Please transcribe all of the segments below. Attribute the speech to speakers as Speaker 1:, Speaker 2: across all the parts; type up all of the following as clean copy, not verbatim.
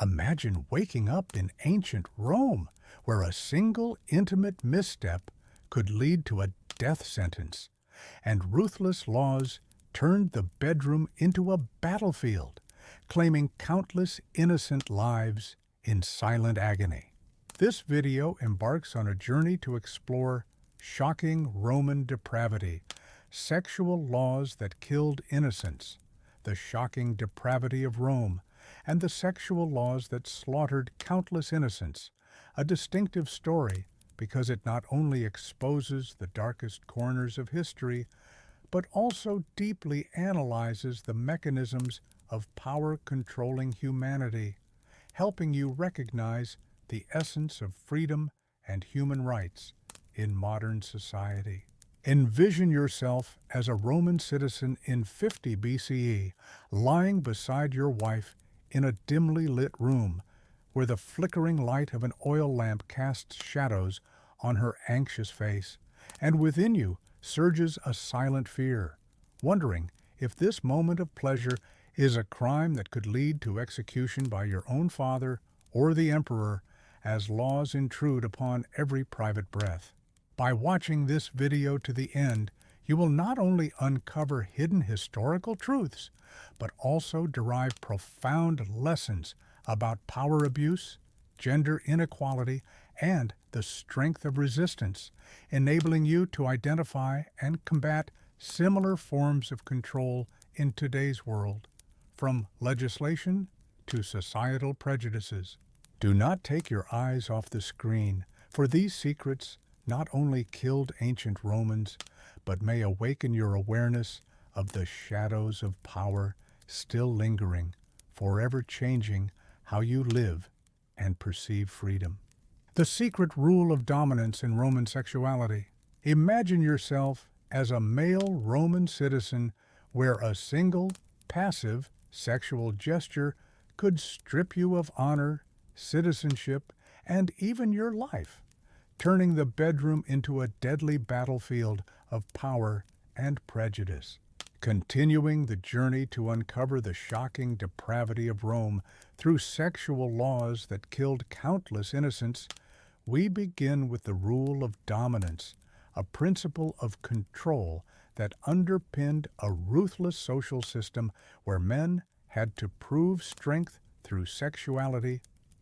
Speaker 1: Imagine waking up in ancient Rome, where a single intimate misstep could lead to a death sentence, and ruthless laws turned the bedroom into a battlefield, claiming countless innocent lives in silent agony. This video embarks on a journey to explore shocking Roman depravity, sexual laws that killed innocents, the shocking depravity of Rome, and the sexual laws that slaughtered countless innocents, a distinctive story because it not only exposes the darkest corners of history, but also deeply analyzes the mechanisms of power controlling humanity, helping you recognize the essence of freedom and human rights in modern society. Envision yourself as a Roman citizen in 50 BCE, lying beside your wife in a dimly lit room where the flickering light of an oil lamp casts shadows on her anxious face, and within you surges a silent fear, wondering if this moment of pleasure is a crime that could lead to execution by your own father or the emperor, as laws intrude upon every private breath. By watching this video to the end, you will not only uncover hidden historical truths, but also derive profound lessons about power abuse, gender inequality, and the strength of resistance, enabling you to identify and combat similar forms of control in today's world, from legislation to societal prejudices. Do not take your eyes off the screen, for these secrets not only killed ancient Romans, but may awaken your awareness of the shadows of power still lingering, forever changing how you live and perceive freedom. The secret rule of dominance in Roman sexuality. Imagine yourself as a male Roman citizen where a single, passive sexual gesture could strip you of honor, citizenship, and even your life, turning the bedroom into a deadly battlefield of power and prejudice. Continuing the journey to uncover the shocking depravity of Rome through sexual laws that killed countless innocents, we begin with the rule of dominance, a principle of control that underpinned a ruthless social system where men had to prove strength through sexuality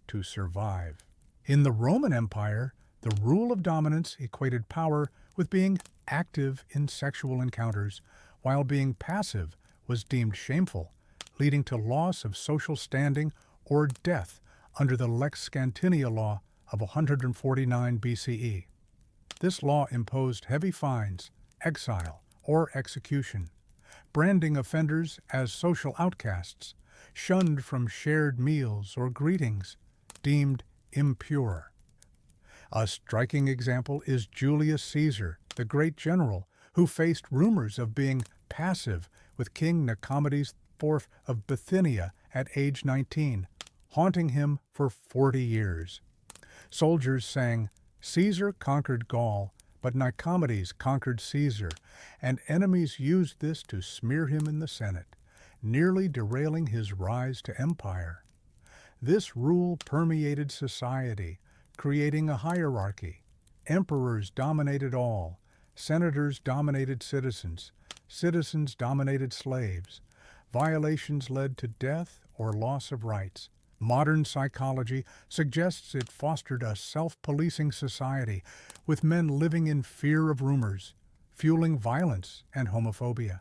Speaker 1: to survive. In the Roman Empire, the rule of dominance equated power with being active in sexual encounters, while being passive was deemed shameful, leading to loss of social standing or death under the Lex Scantinia law of 149 BCE. This law imposed heavy fines, exile, or execution, branding offenders as social outcasts, shunned from shared meals or greetings, deemed impure. A striking example is Julius Caesar, the great general, who faced rumors of being passive with King Nicomedes IV of Bithynia at age 19, haunting him for 40 years. Soldiers sang, "Caesar conquered Gaul, but Nicomedes conquered Caesar," and enemies used this to smear him in the Senate, nearly derailing his rise to empire. This rule permeated society, creating a hierarchy. Emperors dominated all, senators dominated citizens, citizens dominated slaves. Violations led to death or loss of rights. Modern psychology suggests it fostered a self-policing society, with men living in fear of rumors, fueling violence and homophobia.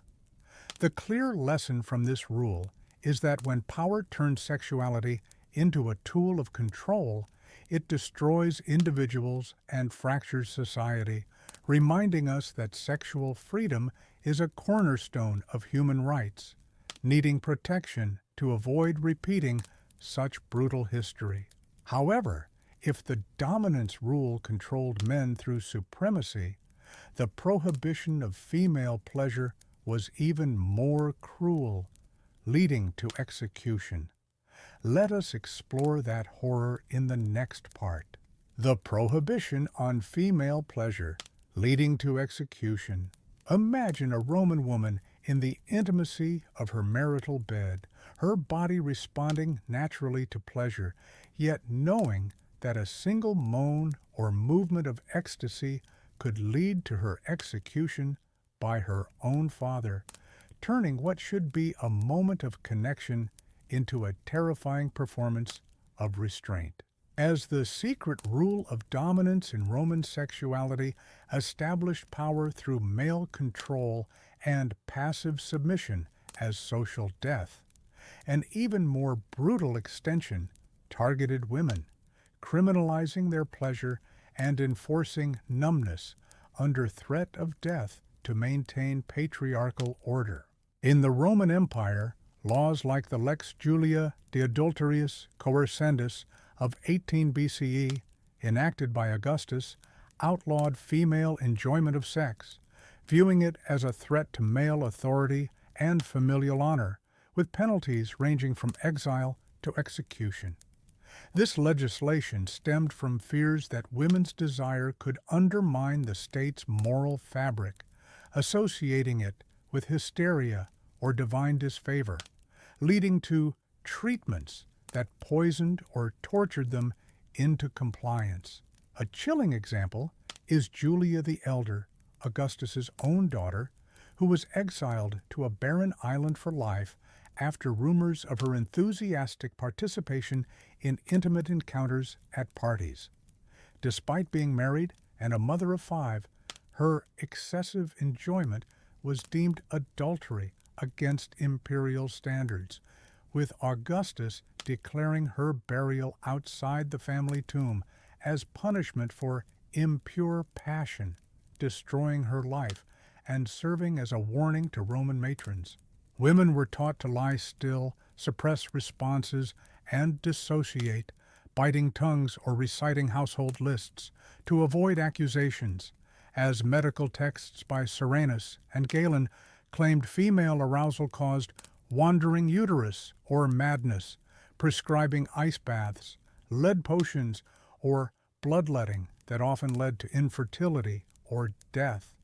Speaker 1: The clear lesson from this rule is that when power turns sexuality into a tool of control, it destroys individuals and fractures society, reminding us that sexual freedom is a cornerstone of human rights, needing protection to avoid repeating such brutal history. However, if the dominance rule controlled men through supremacy, the prohibition of female pleasure was even more cruel, leading to execution. Let us explore that horror in the next part. The prohibition on female pleasure, leading to execution. Imagine a Roman woman in the intimacy of her marital bed, her body responding naturally to pleasure, yet knowing that a single moan or movement of ecstasy could lead to her execution by her own father, turning what should be a moment of connection into a terrifying performance of restraint. As the secret rule of dominance in Roman sexuality established power through male control and passive submission as social death, an even more brutal extension targeted women, criminalizing their pleasure and enforcing numbness under threat of death to maintain patriarchal order. In the Roman Empire, laws like the Lex Julia de Adulteriis Coercendis of 18 BCE, enacted by Augustus, outlawed female enjoyment of sex, viewing it as a threat to male authority and familial honor, with penalties ranging from exile to execution. This legislation stemmed from fears that women's desire could undermine the state's moral fabric, associating it with hysteria or divine disfavor, leading to treatments that poisoned or tortured them into compliance. A chilling example is Julia the Elder, Augustus's own daughter, who was exiled to a barren island for life after rumors of her enthusiastic participation in intimate encounters at parties. Despite being married and a mother of 5, her excessive enjoyment was deemed adultery against imperial standards, with Augustus declaring her burial outside the family tomb as punishment for impure passion, destroying her life and serving as a warning to Roman matrons. Women were taught to lie still, suppress responses, and dissociate, biting tongues or reciting household lists to avoid accusations, as medical texts by Cyranus and Galen claimed female arousal caused wandering uterus or madness, prescribing ice baths, lead potions, or bloodletting that often led to infertility or death.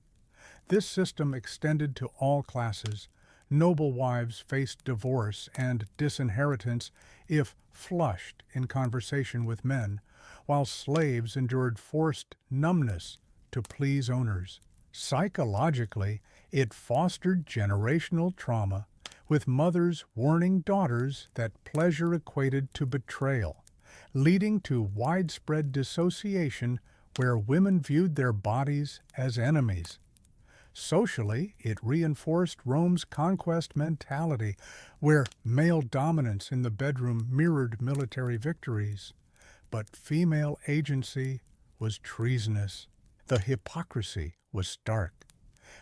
Speaker 1: This system extended to all classes. Noble wives faced divorce and disinheritance if flushed in conversation with men, while slaves endured forced numbness to please owners. Psychologically, it fostered generational trauma, with mothers warning daughters that pleasure equated to betrayal, leading to widespread dissociation where women viewed their bodies as enemies. Socially, it reinforced Rome's conquest mentality, where male dominance in the bedroom mirrored military victories. But female agency was treasonous. The hypocrisy was stark.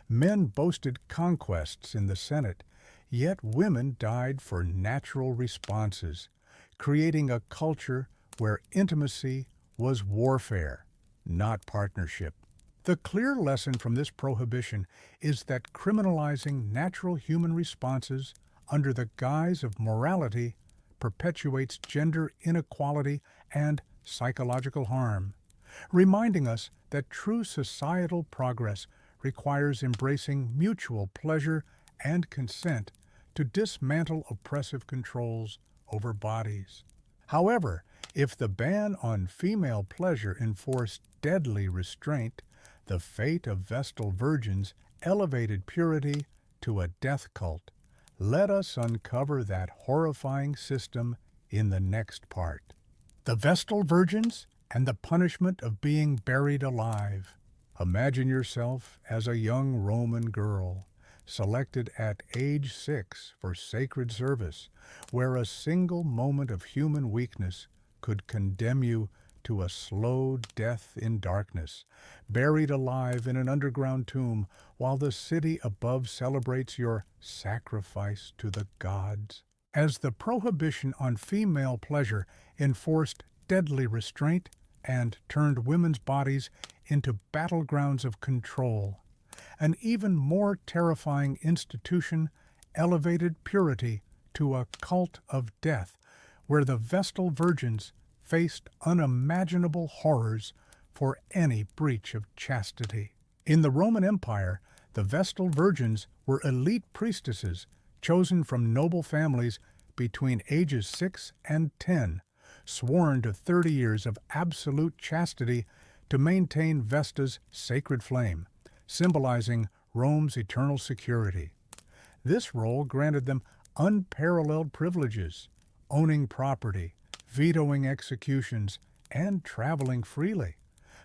Speaker 1: Men boasted conquests in the Senate, yet women died for natural responses, creating a culture where intimacy was warfare, not partnership. The clear lesson from this prohibition is that criminalizing natural human responses under the guise of morality perpetuates gender inequality and psychological harm, reminding us that true societal progress requires embracing mutual pleasure and consent to dismantle oppressive controls over bodies. However, if the ban on female pleasure enforced deadly restraint, the fate of Vestal virgins elevated purity to a death cult. Let us uncover that horrifying system in the next part. The Vestal virgins and the punishment of being buried alive. Imagine yourself as a young Roman girl, selected at age 6 for sacred service, where a single moment of human weakness could condemn you to a slow death in darkness, buried alive in an underground tomb while the city above celebrates your sacrifice to the gods. As the prohibition on female pleasure enforced deadly restraint and turned women's bodies into battlegrounds of control, an even more terrifying institution elevated purity to a cult of death, where the Vestal virgins faced unimaginable horrors for any breach of chastity. In the Roman Empire, the Vestal virgins were elite priestesses chosen from noble families between ages 6 and 10, sworn to 30 years of absolute chastity to maintain Vesta's sacred flame, symbolizing Rome's eternal security. This role granted them unparalleled privileges, owning property, vetoing executions, and traveling freely,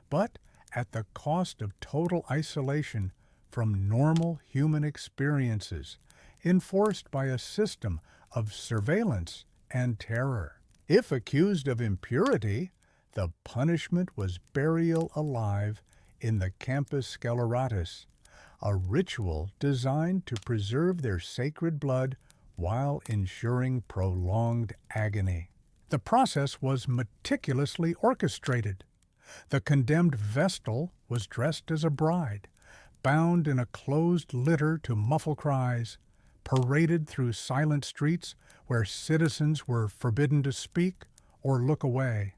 Speaker 1: but at the cost of total isolation from normal human experiences, enforced by a system of surveillance and terror. If accused of impurity, the punishment was burial alive in the Campus Sceleratus, a ritual designed to preserve their sacred blood while ensuring prolonged agony. The process was meticulously orchestrated. The condemned Vestal was dressed as a bride, bound in a closed litter to muffle cries, paraded through silent streets where citizens were forbidden to speak or look away,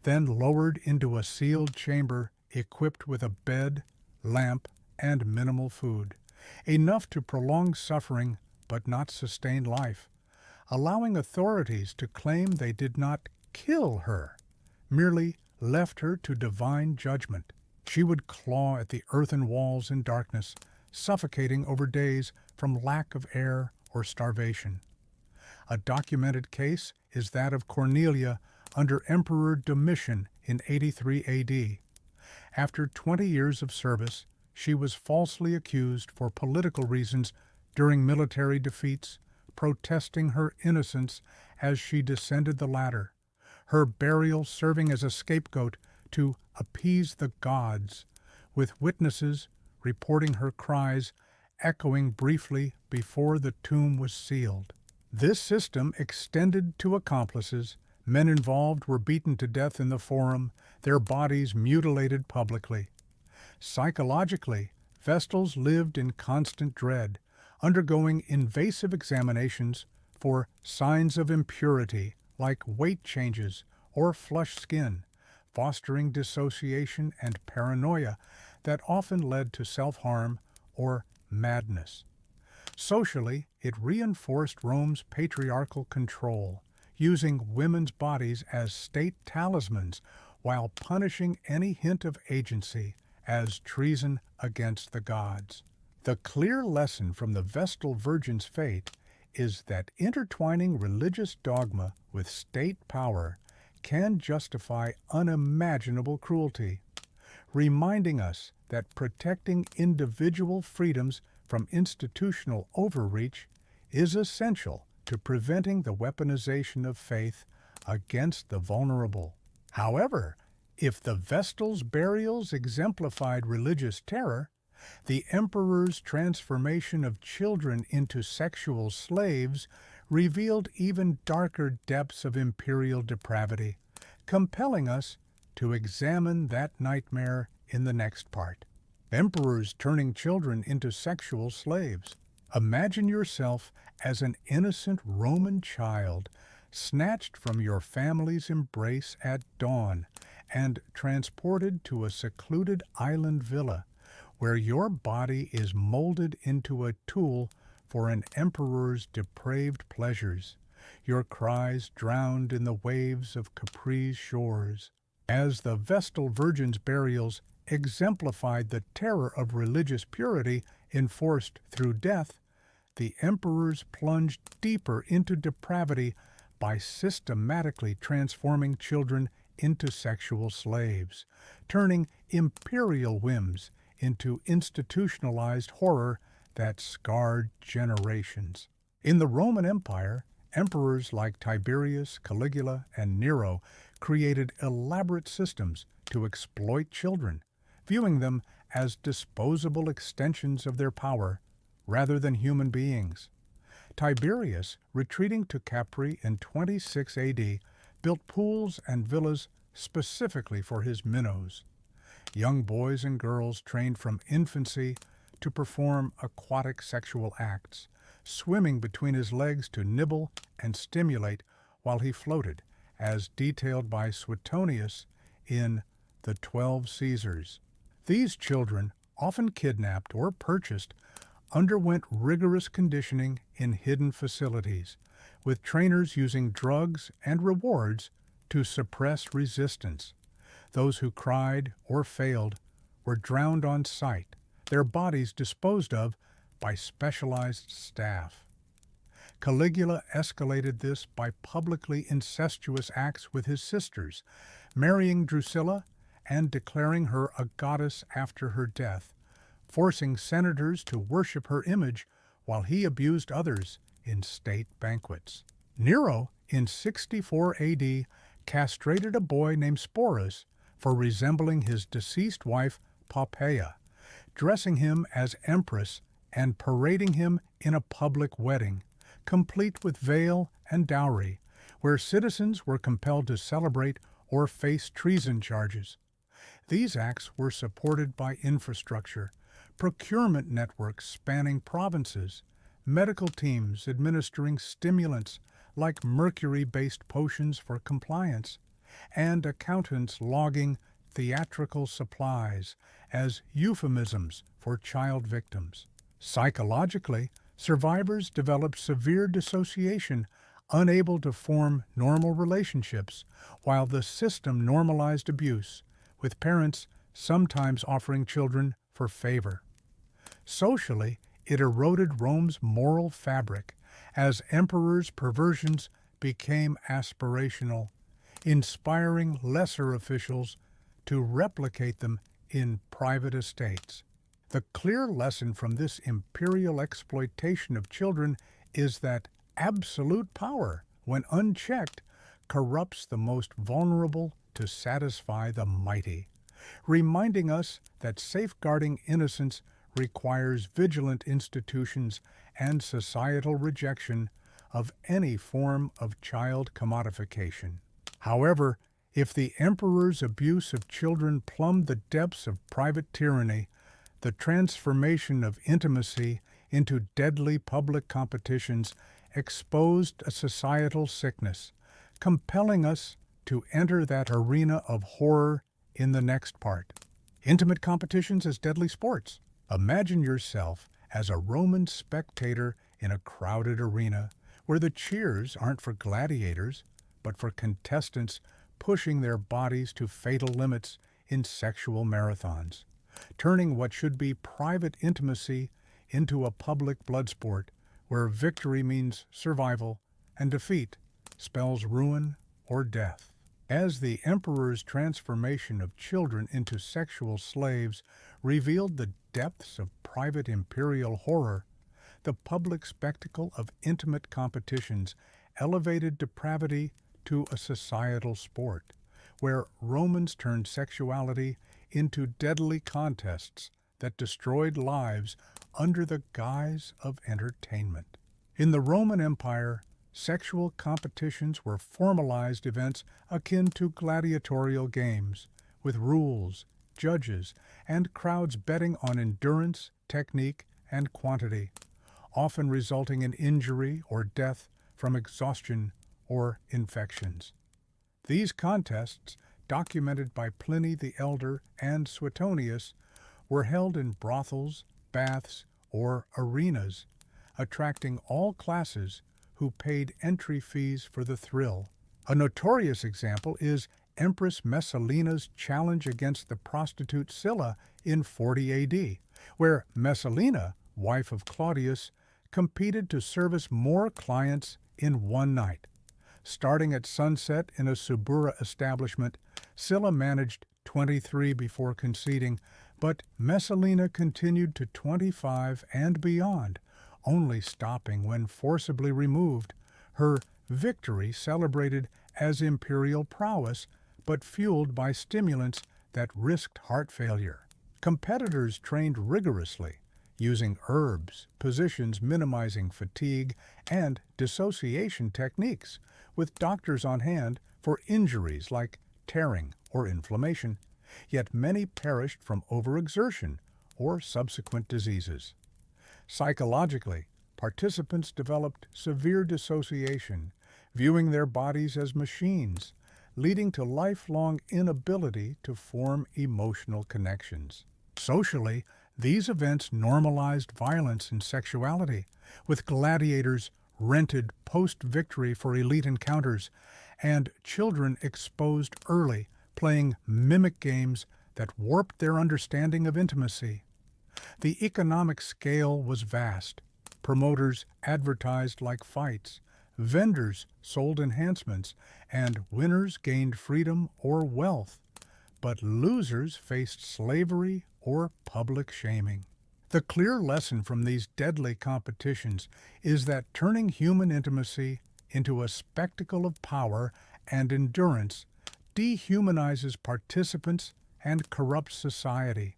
Speaker 1: then lowered into a sealed chamber equipped with a bed, lamp, and minimal food, enough to prolong suffering but not sustain life, allowing authorities to claim they did not kill her, merely left her to divine judgment. She would claw at the earthen walls in darkness, suffocating over days from lack of air or starvation. A documented case is that of Cornelia under Emperor Domitian in 83 AD. After 20 years of service, she was falsely accused for political reasons during military defeats, protesting her innocence as she descended the ladder, her burial serving as a scapegoat to appease the gods, with witnesses reporting her cries echoing briefly before the tomb was sealed. This system extended to accomplices. Men involved were beaten to death in the forum, their bodies mutilated publicly. Psychologically, Vestals lived in constant dread, undergoing invasive examinations for signs of impurity like weight changes or flushed skin, fostering dissociation and paranoia that often led to self-harm or madness. Socially, it reinforced Rome's patriarchal control, using women's bodies as state talismans while punishing any hint of agency as treason against the gods. The clear lesson from the Vestal Virgin's fate is that intertwining religious dogma with state power can justify unimaginable cruelty, reminding us that protecting individual freedoms from institutional overreach is essential to preventing the weaponization of faith against the vulnerable. However, if the Vestal's burials exemplified religious terror, the emperor's transformation of children into sexual slaves revealed even darker depths of imperial depravity, compelling us to examine that nightmare in the next part. Emperors turning children into sexual slaves. Imagine yourself as an innocent Roman child, snatched from your family's embrace at dawn and transported to a secluded island villa, where your body is molded into a tool for an emperor's depraved pleasures, your cries drowned in the waves of Capri's shores. As the Vestal Virgin's burials exemplified the terror of religious purity enforced through death, the emperors plunged deeper into depravity by systematically transforming children into sexual slaves, turning imperial whims into institutionalized horror that scarred generations. In the Roman Empire, emperors like Tiberius, Caligula, and Nero created elaborate systems to exploit children, viewing them as disposable extensions of their power rather than human beings. Tiberius, retreating to Capri in 26 AD, built pools and villas specifically for his minnows. Young boys and girls trained from infancy to perform aquatic sexual acts, swimming between his legs to nibble and stimulate while he floated, as detailed by Suetonius in The 12 Caesars. These children, often kidnapped or purchased, underwent rigorous conditioning in hidden facilities, with trainers using drugs and rewards to suppress resistance. Those who cried or failed were drowned on sight, their bodies disposed of by specialized staff. Caligula escalated this by publicly incestuous acts with his sisters, marrying Drusilla and declaring her a goddess after her death, forcing senators to worship her image while he abused others in state banquets. Nero, in 64 AD, castrated a boy named Sporus for resembling his deceased wife Poppaea, dressing him as empress and parading him in a public wedding, complete with veil and dowry, where citizens were compelled to celebrate or face treason charges. These acts were supported by infrastructure, procurement networks spanning provinces, medical teams administering stimulants like mercury-based potions for compliance, and accountants logging theatrical supplies as euphemisms for child victims. Psychologically, survivors developed severe dissociation, unable to form normal relationships, while the system normalized abuse, with parents sometimes offering children for favor. Socially, it eroded Rome's moral fabric as emperors' perversions became aspirational, inspiring lesser officials to replicate them in private estates. The clear lesson from this imperial exploitation of children is that absolute power, when unchecked, corrupts the most vulnerable to satisfy the mighty, reminding us that safeguarding innocence requires vigilant institutions and societal rejection of any form of child commodification. However, if the emperor's abuse of children plumbed the depths of private tyranny, the transformation of intimacy into deadly public competitions exposed a societal sickness, compelling us to enter that arena of horror in the next part. Intimate competitions as deadly sports. Imagine yourself as a Roman spectator in a crowded arena where the cheers aren't for gladiators, but for contestants pushing their bodies to fatal limits in sexual marathons, turning what should be private intimacy into a public blood sport where victory means survival and defeat spells ruin or death. As the emperor's transformation of children into sexual slaves revealed the depths of private imperial horror, the public spectacle of intimate competitions elevated depravity to a societal sport, where Romans turned sexuality into deadly contests that destroyed lives under the guise of entertainment. In the Roman Empire, sexual competitions were formalized events akin to gladiatorial games, with rules, judges, and crowds betting on endurance, technique, and quantity, often resulting in injury or death from exhaustion or infections. These contests, documented by Pliny the Elder and Suetonius, were held in brothels, baths, or arenas, attracting all classes who paid entry fees for the thrill. A notorious example is Empress Messalina's challenge against the prostitute Sylla in 40 AD, where Messalina, wife of Claudius, competed to service more clients in one night. Starting at sunset in a Subura establishment, Sylla managed 23 before conceding, but Messalina continued to 25 and beyond, only stopping when forcibly removed, her victory celebrated as imperial prowess, but fueled by stimulants that risked heart failure. Competitors trained rigorously, using herbs, positions minimizing fatigue, and dissociation techniques, with doctors on hand for injuries like tearing or inflammation, yet many perished from overexertion or subsequent diseases. Psychologically, participants developed severe dissociation, viewing their bodies as machines, leading to lifelong inability to form emotional connections. Socially, these events normalized violence and sexuality, with gladiators rented post-victory for elite encounters, and children exposed early, playing mimic games that warped their understanding of intimacy. The economic scale was vast. Promoters advertised like fights, vendors sold enhancements, and winners gained freedom or wealth. But losers faced slavery or public shaming. The clear lesson from these deadly competitions is that turning human intimacy into a spectacle of power and endurance dehumanizes participants and corrupts society,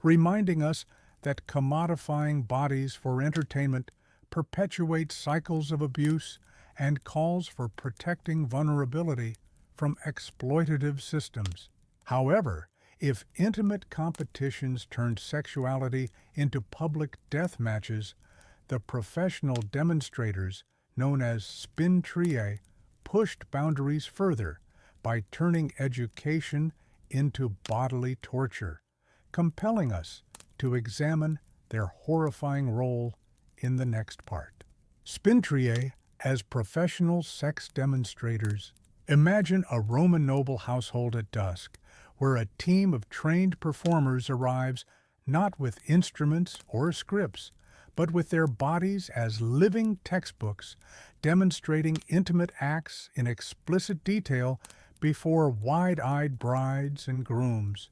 Speaker 1: reminding us that commodifying bodies for entertainment perpetuates cycles of abuse and calls for protecting vulnerability from exploitative systems. However, if intimate competitions turned sexuality into public death matches, the professional demonstrators, known as Spintria, pushed boundaries further by turning education into bodily torture, compelling us to examine their horrifying role in the next part. Spintria as professional sex demonstrators. Imagine a Roman noble household at dusk, where a team of trained performers arrives not with instruments or scripts, but with their bodies as living textbooks, demonstrating intimate acts in explicit detail before wide-eyed brides and grooms,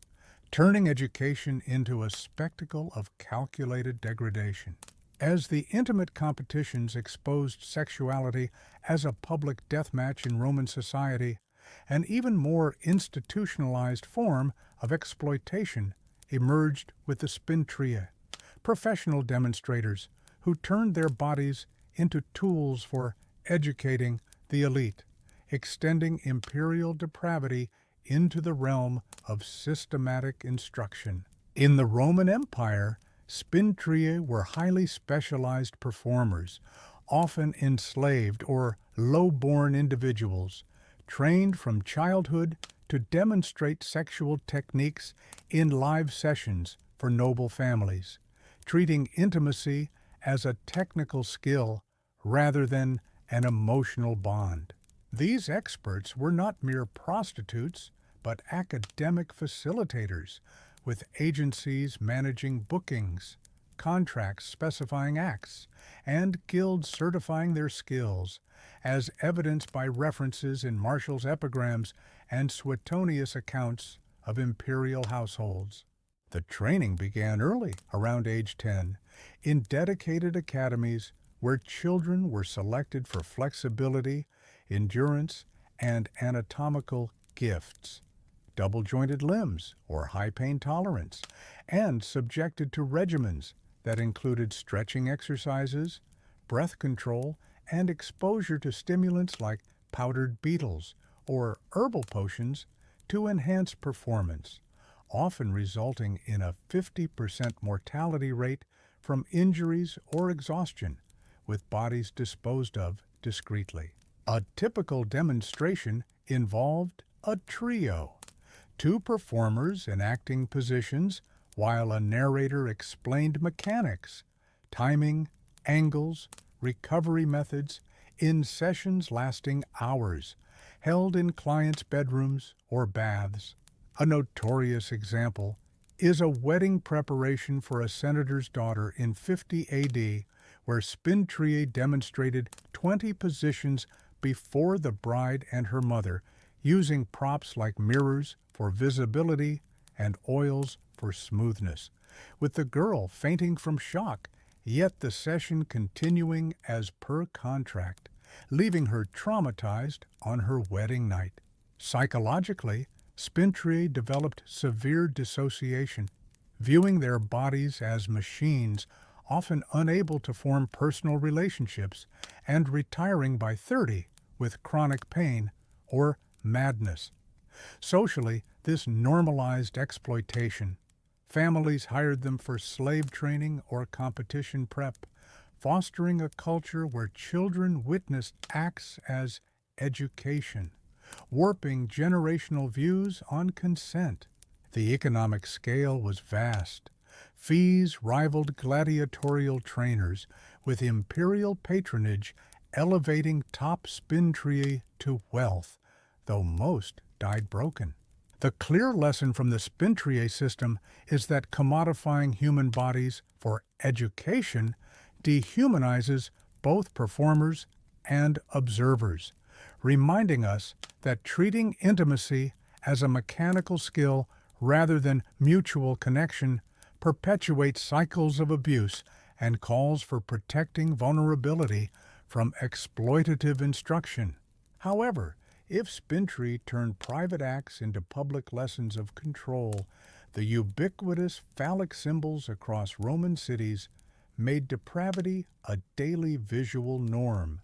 Speaker 1: turning education into a spectacle of calculated degradation. As the intimate competitions exposed sexuality as a public death match in Roman society, an even more institutionalized form of exploitation emerged with the Spintria, professional demonstrators who turned their bodies into tools for educating the elite, extending imperial depravity into the realm of systematic instruction. In the Roman Empire, Spintria were highly specialized performers, often enslaved or low-born individuals, trained from childhood to demonstrate sexual techniques in live sessions for noble families, treating intimacy as a technical skill rather than an emotional bond. These experts were not mere prostitutes, but academic facilitators, with agencies managing bookings, contracts specifying acts, and guilds certifying their skills, as evidenced by references in Martial's epigrams and Suetonius' accounts of imperial households. The training began early, around age 10, in dedicated academies where children were selected for flexibility, endurance, and anatomical gifts, double-jointed limbs or high pain tolerance, and subjected to regimens that included stretching exercises, breath control, and exposure to stimulants like powdered beetles or herbal potions to enhance performance, often resulting in a 50% mortality rate from injuries or exhaustion, with bodies disposed of discreetly. A typical demonstration involved a trio, two performers enacting positions while a narrator explained mechanics, timing, angles, recovery methods in sessions lasting hours, held in clients' bedrooms or baths. A notorious example is a wedding preparation for a senator's daughter in 50 AD, where Spintria demonstrated 20 positions before the bride and her mother, using props like mirrors for visibility and oils for smoothness, with the girl fainting from shock, yet the session continuing as per contract, leaving her traumatized on her wedding night. Psychologically, Spintria developed severe dissociation, viewing their bodies as machines, often unable to form personal relationships, and retiring by 30 with chronic pain or madness. Socially, this normalized exploitation. Families hired them for slave training or competition prep, fostering a culture where children witnessed acts as education, warping generational views on consent. The economic scale was vast. Fees rivaled gladiatorial trainers, with imperial patronage elevating top Spintria to wealth, though most died broken. The clear lesson from the Spintria system is that commodifying human bodies for education dehumanizes both performers and observers, reminding us that treating intimacy as a mechanical skill rather than mutual connection perpetuates cycles of abuse and calls for protecting vulnerability from exploitative instruction. However, if Spintria turned private acts into public lessons of control, the ubiquitous phallic symbols across Roman cities made depravity a daily visual norm,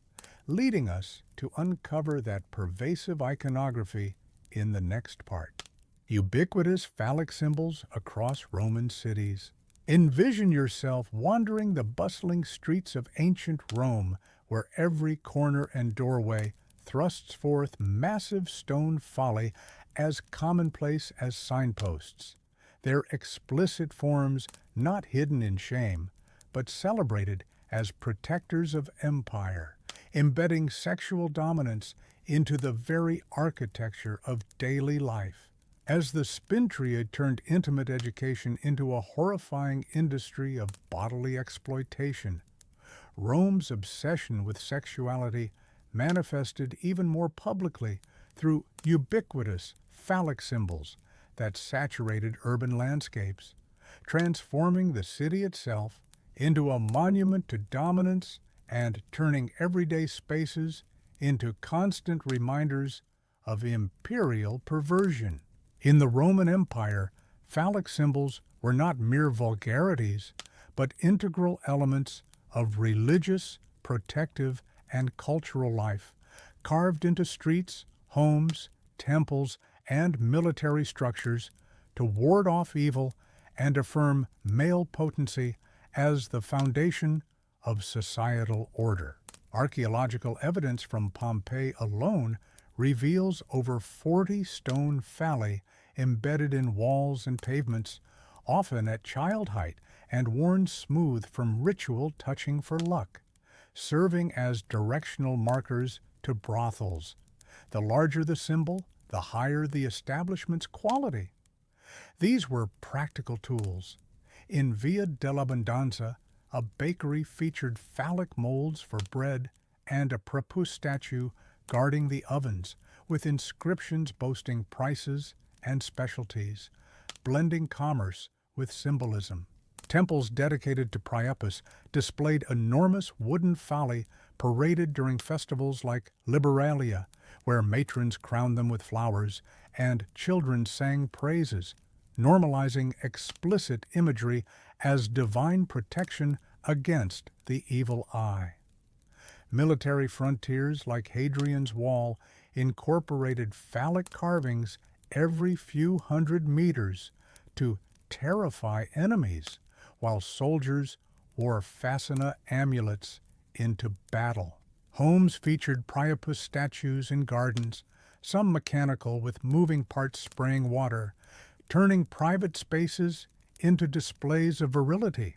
Speaker 1: leading us to uncover that pervasive iconography in the next part. Ubiquitous phallic symbols across Roman cities. Envision yourself wandering the bustling streets of ancient Rome, where every corner and doorway thrusts forth massive stone folly as commonplace as signposts, their explicit forms not hidden in shame, but celebrated as protectors of empire, embedding sexual dominance into the very architecture of daily life. As the Spintria turned intimate education into a horrifying industry of bodily exploitation, Rome's obsession with sexuality manifested even more publicly through ubiquitous phallic symbols that saturated urban landscapes, transforming the city itself into a monument to dominance and turning everyday spaces into constant reminders of imperial perversion. In the Roman Empire, phallic symbols were not mere vulgarities, but integral elements of religious, protective, and cultural life, carved into streets, homes, temples, and military structures to ward off evil and affirm male potency as the foundation of societal order. Archaeological evidence from Pompeii alone reveals over 40 stone phalli embedded in walls and pavements, often at child height and worn smooth from ritual touching for luck, serving as directional markers to brothels. The larger the symbol, the higher the establishment's quality. These were practical tools. In Via dell'Abbondanza, a bakery featured phallic molds for bread and a prepuce statue guarding the ovens, with inscriptions boasting prices and specialties, blending commerce with symbolism. Temples dedicated to Priapus displayed enormous wooden phalli paraded during festivals like Liberalia, where matrons crowned them with flowers and children sang praises, normalizing explicit imagery as divine protection against the evil eye. Military frontiers like Hadrian's Wall incorporated phallic carvings every few hundred meters to terrify enemies, while soldiers wore fascina amulets into battle. Homes featured Priapus statues in gardens, some mechanical with moving parts spraying water, turning private spaces into displays of virility.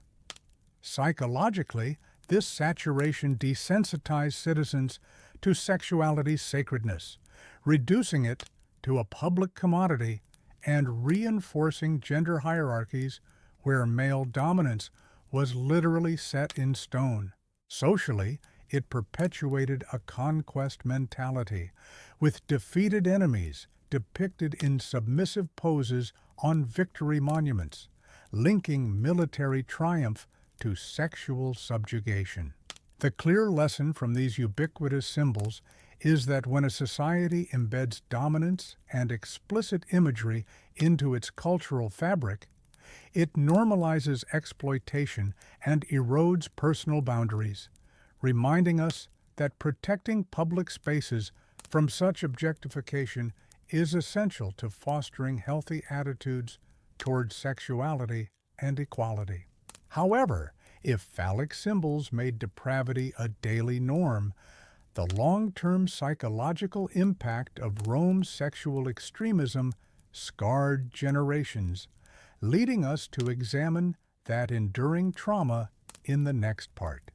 Speaker 1: Psychologically, this saturation desensitized citizens to sexuality's sacredness, reducing it to a public commodity and reinforcing gender hierarchies where male dominance was literally set in stone. Socially, it perpetuated a conquest mentality, with defeated enemies depicted in submissive poses on victory monuments, linking military triumph to sexual subjugation. The clear lesson from these ubiquitous symbols is that when a society embeds dominance and explicit imagery into its cultural fabric, it normalizes exploitation and erodes personal boundaries, reminding us that protecting public spaces from such objectification is essential to fostering healthy attitudes towards sexuality and equality. However, if phallic symbols made depravity a daily norm, the long-term psychological impact of Rome's sexual extremism scarred generations, leading us to examine that enduring trauma in the next part.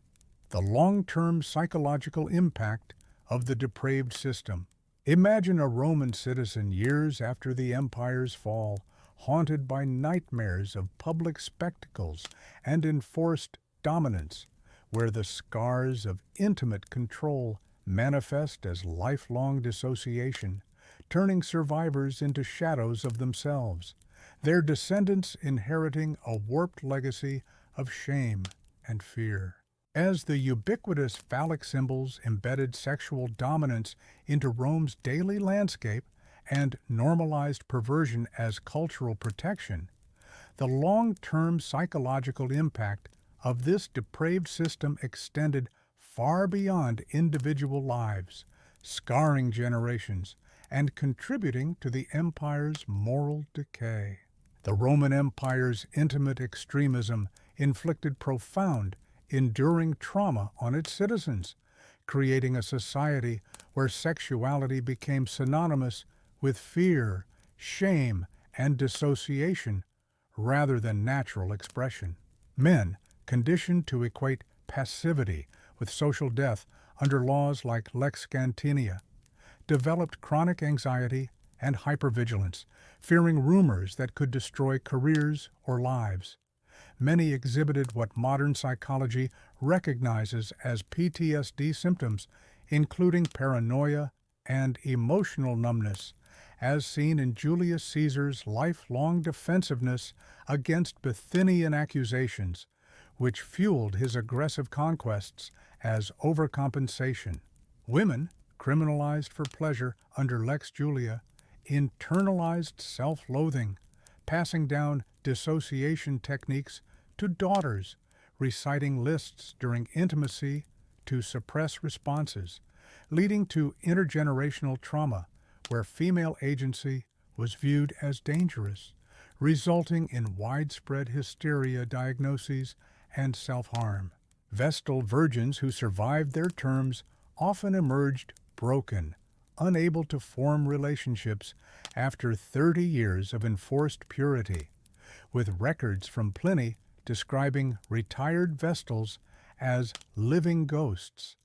Speaker 1: The long-term psychological impact of the depraved system. Imagine a Roman citizen years after the empire's fall, haunted by nightmares of public spectacles and enforced dominance, where the scars of intimate control manifest as lifelong dissociation, turning survivors into shadows of themselves, their descendants inheriting a warped legacy of shame and fear. As the ubiquitous phallic symbols embedded sexual dominance into Rome's daily landscape and normalized perversion as cultural protection, the long-term psychological impact of this depraved system extended far beyond individual lives, scarring generations and contributing to the empire's moral decay. The Roman Empire's intimate extremism inflicted profound, enduring trauma on its citizens, creating a society where sexuality became synonymous with fear, shame, and dissociation rather than natural expression. Men, conditioned to equate passivity with social death under laws like Lex Scantinia, developed chronic anxiety and hypervigilance, fearing rumors that could destroy careers or lives. Many exhibited what modern psychology recognizes as PTSD symptoms, including paranoia and emotional numbness, as seen in Julius Caesar's lifelong defensiveness against Bithynian accusations, which fueled his aggressive conquests as overcompensation. Women, criminalized for pleasure under Lex Julia, internalized self-loathing, passing down dissociation techniques to daughters, reciting lists during intimacy to suppress responses, leading to intergenerational trauma where female agency was viewed as dangerous, resulting in widespread hysteria diagnoses and self-harm. Vestal virgins who survived their terms often emerged broken, unable to form relationships after 30 years of enforced purity, with records from Pliny describing retired Vestals as living ghosts,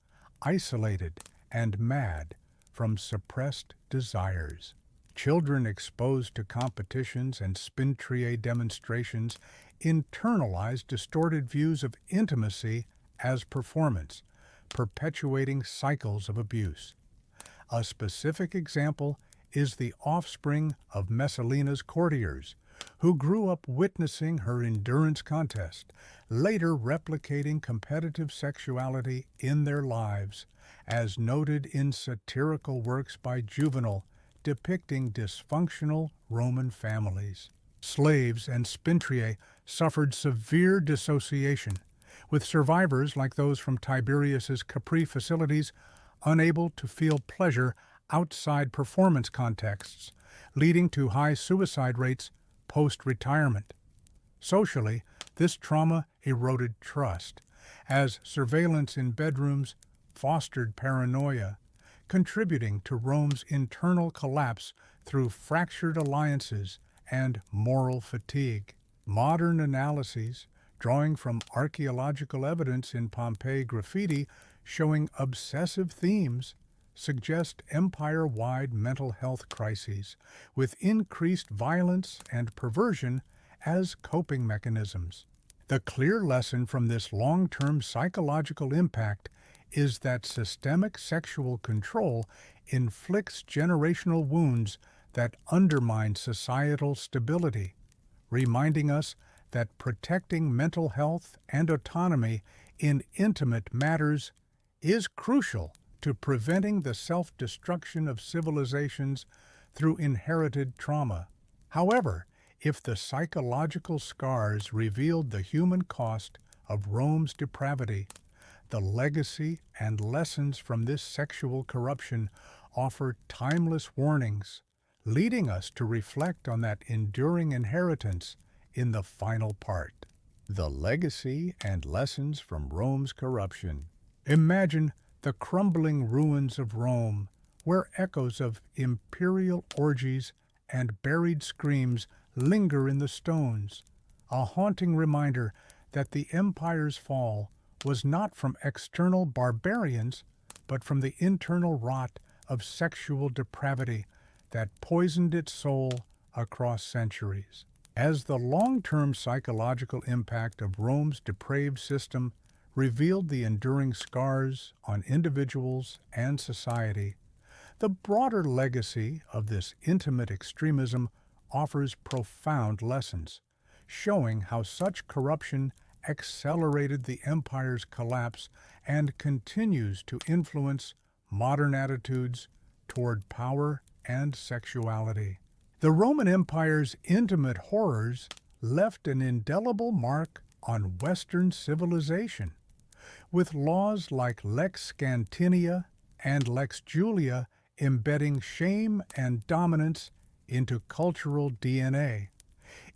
Speaker 1: isolated and mad from suppressed desires. Children exposed to competitions and Spintria demonstrations internalized distorted views of intimacy as performance, perpetuating cycles of abuse. A specific example is the offspring of Messalina's courtiers, who grew up witnessing her endurance contest, later replicating competitive sexuality in their lives, as noted in satirical works by Juvenal depicting dysfunctional Roman families. Slaves and Spintriae suffered severe dissociation, with survivors like those from Tiberius's Capri facilities unable to feel pleasure outside performance contexts, leading to high suicide rates post-retirement. Socially, this trauma eroded trust, as surveillance in bedrooms fostered paranoia, contributing to Rome's internal collapse through fractured alliances and moral fatigue. Modern analyses, drawing from archaeological evidence in Pompeii graffiti showing obsessive themes, suggest empire-wide mental health crises, with increased violence and perversion as coping mechanisms. The clear lesson from this long-term psychological impact is that systemic sexual control inflicts generational wounds that undermine societal stability, reminding us that protecting mental health and autonomy in intimate matters is crucial to preventing the self-destruction of civilizations through inherited trauma. However, if the psychological scars revealed the human cost of Rome's depravity, the legacy and lessons from this sexual corruption offer timeless warnings, leading us to reflect on that enduring inheritance in the final part. The legacy and lessons from Rome's corruption. Imagine the crumbling ruins of Rome, where echoes of imperial orgies and buried screams linger in the stones, a haunting reminder that the empire's fall was not from external barbarians, but from the internal rot of sexual depravity that poisoned its soul across centuries. As the long-term psychological impact of Rome's depraved system revealed the enduring scars on individuals and society, the broader legacy of this intimate extremism offers profound lessons, showing how such corruption accelerated the empire's collapse and continues to influence modern attitudes toward power and sexuality. The Roman Empire's intimate horrors left an indelible mark on Western civilization, with laws like Lex Scantinia and Lex Julia embedding shame and dominance into cultural DNA,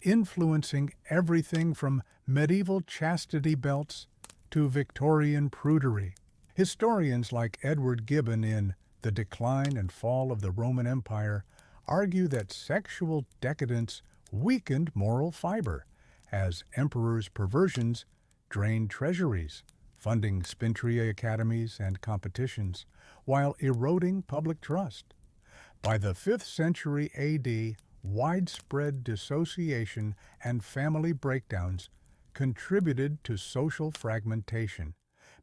Speaker 1: influencing everything from medieval chastity belts to Victorian prudery. Historians like Edward Gibbon in The Decline and Fall of the Roman Empire argue that sexual decadence weakened moral fiber, as emperors' perversions drained treasuries, funding Spintria academies and competitions, while eroding public trust. By the 5th century AD, widespread dissociation and family breakdowns contributed to social fragmentation,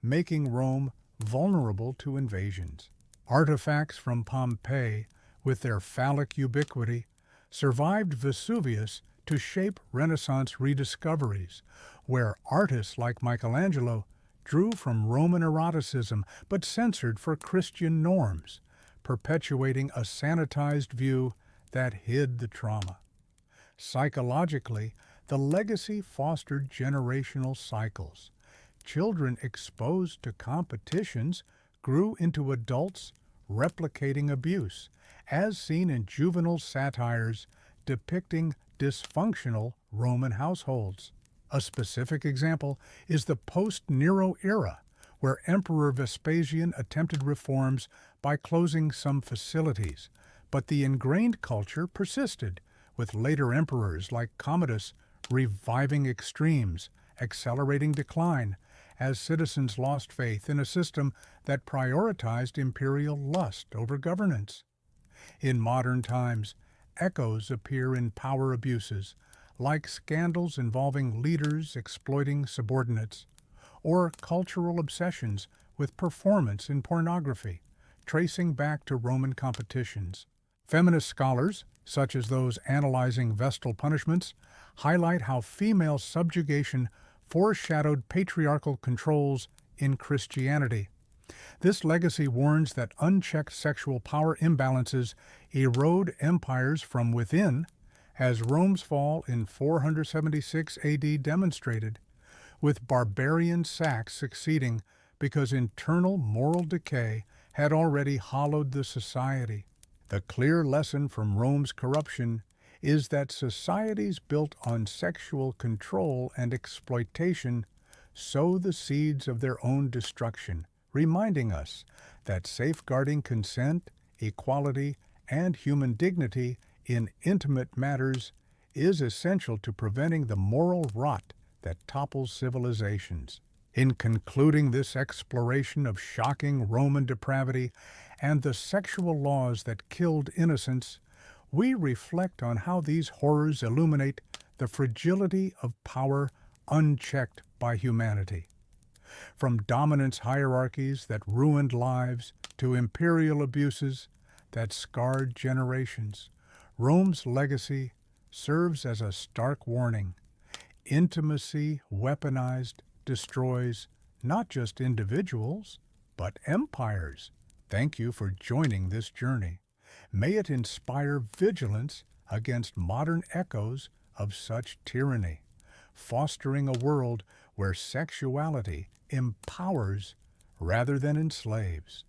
Speaker 1: making Rome vulnerable to invasions. Artifacts from Pompeii, with their Phallic ubiquity, survived Vesuvius to shape Renaissance rediscoveries, where artists like Michelangelo drew from Roman eroticism but censored for Christian norms, perpetuating a sanitized view that hid the trauma. Psychologically, the legacy fostered generational cycles. Children exposed to competitions grew into adults replicating abuse, as seen in juvenile satires depicting dysfunctional Roman households. A specific example is the post-Nero era, where Emperor Vespasian attempted reforms by closing some facilities, but the ingrained culture persisted, with later emperors like Commodus reviving extremes, accelerating decline, as citizens lost faith in a system that prioritized imperial lust over governance. In modern times, echoes appear in power abuses, like scandals involving leaders exploiting subordinates, or cultural obsessions with performance in pornography, tracing back to Roman competitions. Feminist scholars, such as those analyzing Vestal punishments, highlight how female subjugation foreshadowed patriarchal controls in Christianity. This legacy warns that unchecked sexual power imbalances erode empires from within, as Rome's fall in 476 AD demonstrated, with barbarian sacks succeeding because internal moral decay had already hollowed the society. The clear lesson from Rome's corruption is that societies built on sexual control and exploitation sow the seeds of their own destruction, reminding us that safeguarding consent, equality, and human dignity in intimate matters is essential to preventing the moral rot that topples civilizations. In concluding this exploration of shocking Roman depravity and the sexual laws that killed innocents, we reflect on how these horrors illuminate the fragility of power unchecked by humanity. From dominance hierarchies that ruined lives to imperial abuses that scarred generations, Rome's legacy serves as a stark warning. Intimacy weaponized destroys not just individuals, but empires. Thank you for joining this journey. May it inspire vigilance against modern echoes of such tyranny, fostering a world where sexuality empowers rather than enslaves.